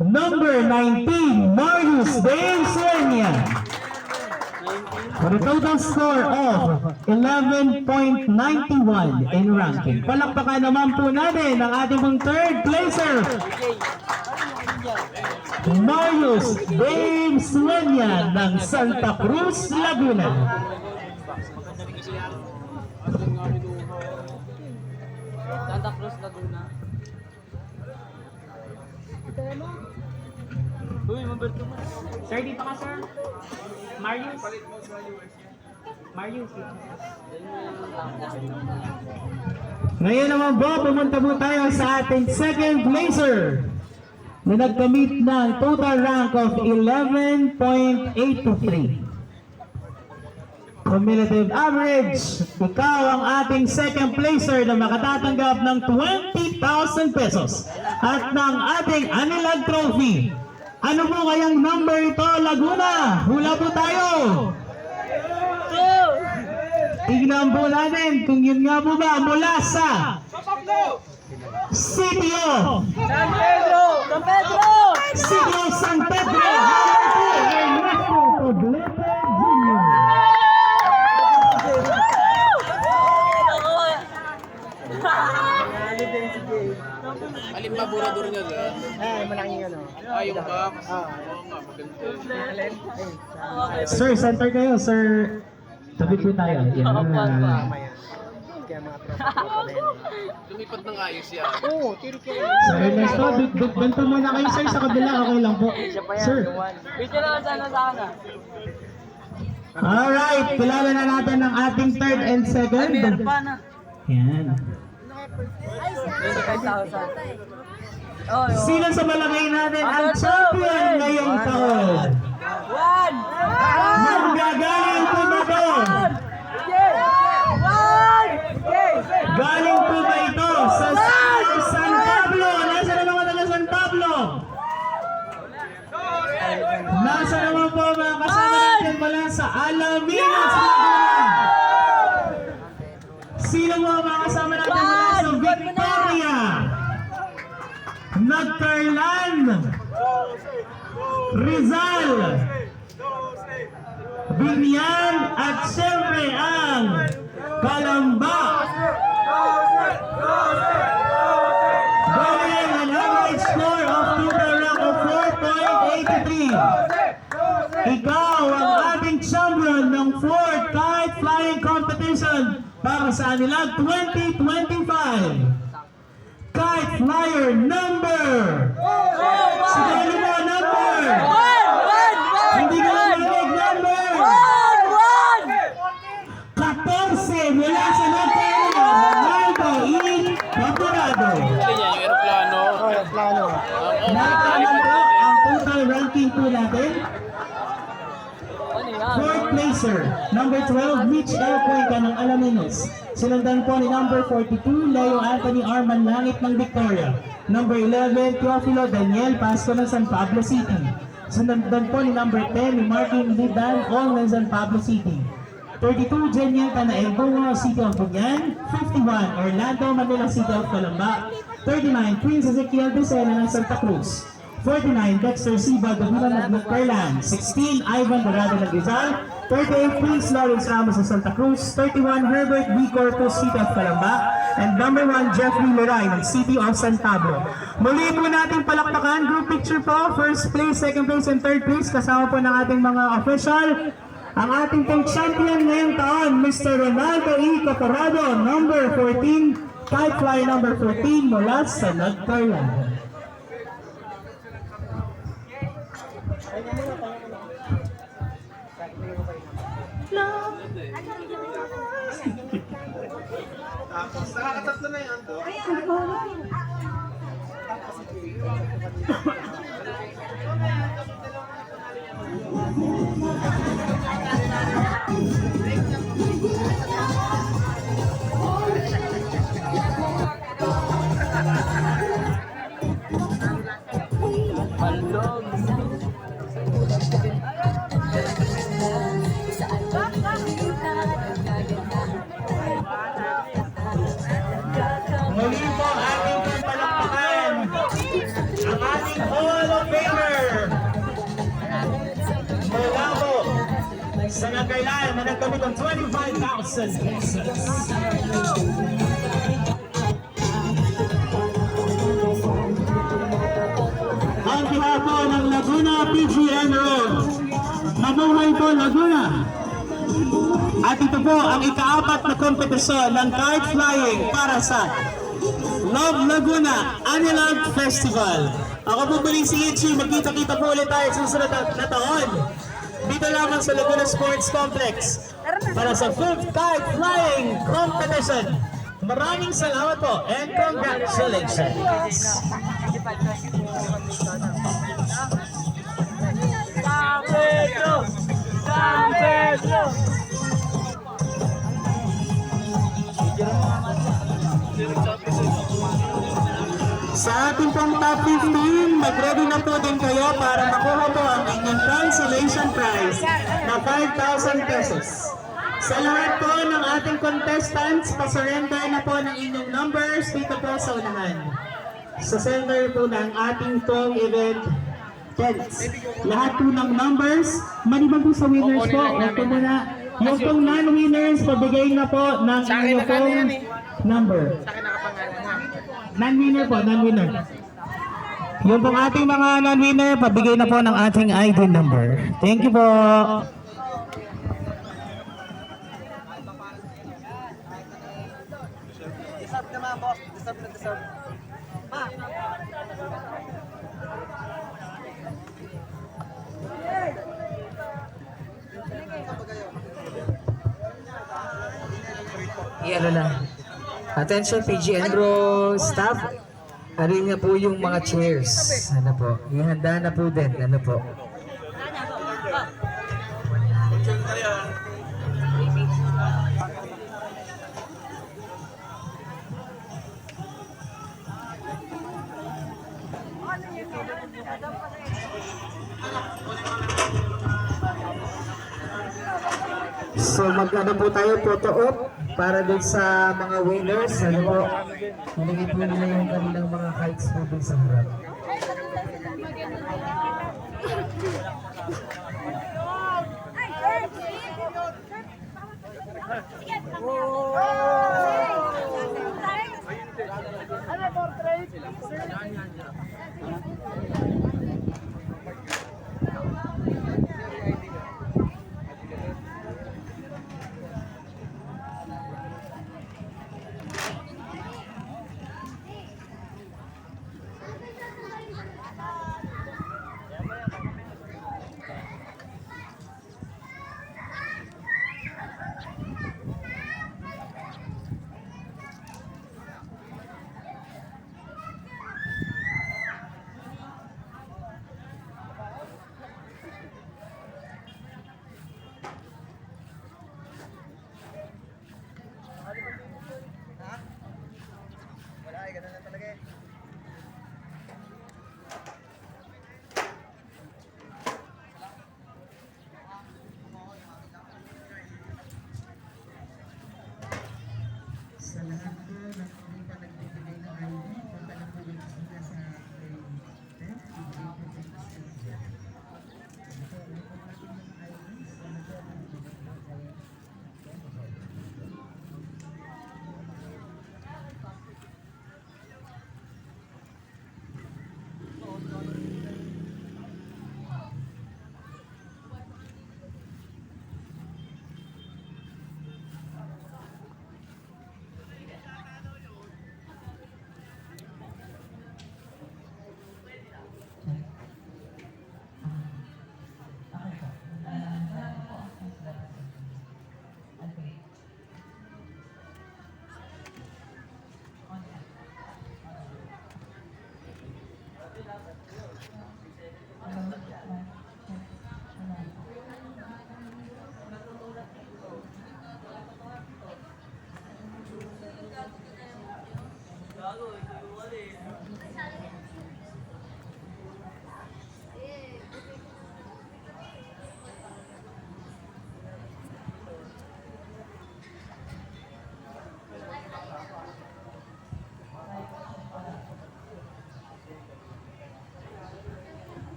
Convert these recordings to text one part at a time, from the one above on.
Number 19, Marius Bensueña. With a total score of 11.91 in ranking. Palakpakan naman po natin ang ating pong third placer, Marius Bensueña ng Santa Cruz, Laguna. Santa Cruz, Laguna. Uy, Humberto mo. Sir, dito ka, sir. Marius. Marius. Ngayon naman po, pumunta po tayo sa ating second placer na nagkamit ng total rank of 11.823. Cumulative average, ikaw ang ating second placer na makatatanggap ng 20,000 pesos at ng ating Anilag Trophy. Ano po kayang number ito, Laguna? Hula po tayo! Tignan po natin kung yun nga po ba mula sa City of San Pedro! San Pedro! City of San Pedro! Ernesto Poblete Jr. Alin ba burador niya dyan? Malaking ano. Yung box. Oo nga, maganda. Sir, center kayo, sir. Tabi po tayo. Yan. Mamaya. Kaya mga tropa na yan. Lumipat ng ayos yan. Oo, tiri-tiri. Sir Ernesto, bento muna kayo, sir, sa kabila. Okay lang po. Sir. Picture naman sana sa akin. Alright, kilala na natin ang ating third and second. Meron pa na. Yan. 25,000. Oh, yun. Sino sa malagay natin ang champion ngayong taon? One! Manggagaling po ba ito? One! Galing po ba ito sa San Pablo? Nasa naman taga San Pablo? Nasa naman po mga kasama natin mula sa Alaminos, Laguna? Sino mga kasama natin mula sa Victoria? Nagcarlan, Rizal, Binyan, at siyempre ang Calamba. Galing an average score of total rank of 4.83. Ikaw ang ating champion ng 4th kite flying competition para sa Anilag 2025. Kite flyer number. Siguro mo number. Hindi ko lang marinig number. 14 mula sa Nagcarla, Ronaldo E. Capurado. Hindi niya, yung aeroplano. Plano. Nakakaman po ang total ranking po natin. Ano yan? 4th placer, number 12, Mitch L. Cuenca ng Alaminos. Sinundan po ni number 42, Leo Anthony Arman Langit ng Victoria. Number 11, Teofilo Daniel Pasco ng San Pablo City. Sinundan po ni number 10, ni Martin Lidan Ong ng San Pablo City. 32, Jeniel Tanael Bungo, City of Bunyan. 51, Orlando Manila, City of Calamba. 39, Prince Ezekiel Dicena ng Santa Cruz. 49, Dexter Siba Davila ng Nagcarlan. 16, Ivan Dorado ng Rizal. 38, Prince Lawrence Ramos ng Santa Cruz. 31, Herbert B. Corpus, City of Calamba. And number 1, Jeffrey Loray ng City of San Pablo. Muli po natin palakpakan, group picture po. First place, second place, and third place. Kasama po ng ating mga official. Ang ating pong champion ngayong taon, Mr. Ronaldo E. Caparado, number 14, kite fly number 14 mula sa Nagcarlan. Tapos, nakakatatlo na yan to. Muli po ating palakpakan ang ating Hall of sa nagkailan na nagkamit ng 25,000 pesos. Ang pihapo ng Laguna PGN Road. Mabuhay po Laguna! At ito po ang ika-4 na kompetisyon ng kite flying para sa Love Laguna Annual Festival. Ako po muli si Ichi, magkita-kita po ulit tayo sa susunod na taon. Dito lamang sa Laguna Sports Complex para sa 5th Kite Flying Competition. Maraming salamat po and congratulations! San Pedro! San Pedro! Sa ating pong top 15, mag-ready na po din kayo para makuha po ang inyong consolation prize na 5,000 pesos. Sa lahat po ng ating contestants, pasurrender na po ng inyong numbers dito po sa unahan. Sa center po ng ating pong event tents. Lahat po ng numbers, maliban po sa winners po, huwag po muna. Yung pong non-winners, pabigay na po ng inyong pong number. Non-winner po, non-winner. Yung pong ating mga non-winner, pabigay na po ng ating ID number. Thank you po. Deserve naman, boss. Deserve na deserve. Ma! Ano na. Attention PGN Bro staff. Ano na po yung mga chairs. Ano po. Ihanda na po din. Ano po. So mag-ano po tayo, photo op para dun sa mga winners. Ano po, nilagay po nila yung kanilang mga kites po dun sa harap. Wala, ganun na talaga eh. Sa lahat po na hindi pa nagbibigay ng ID, punta na po yung sila sa test. Bibigay po sa sila. Ano po, ano po natin yung ID? Ano po, bibigay po kayo.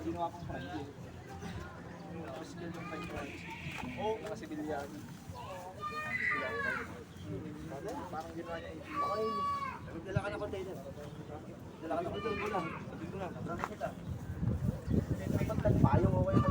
Ginawa kong Friday. Tapos skill yung 5 Fridays. Oo, nakasibilyan. Parang ginawa niya 18. Ako rin. Nagdala ka na container. Dala ka na container ko lang. Sabi ko lang, marami kita. Dapat nagpayong ako yung